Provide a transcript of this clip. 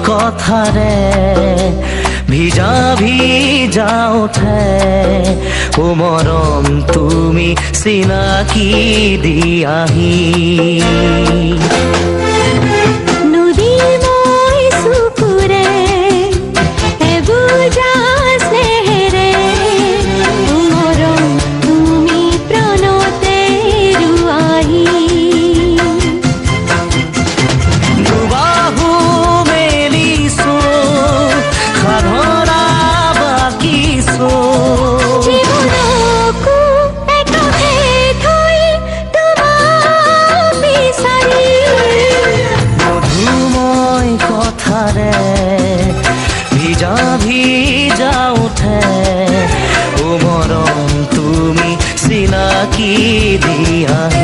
কথাৰে ভিজা ভিজা উঠে ও মৰম তুমি চিনাকি দিয়াহি ভিজা ভিজা উঠে ও মরম তুমি চিনাকি দিয়া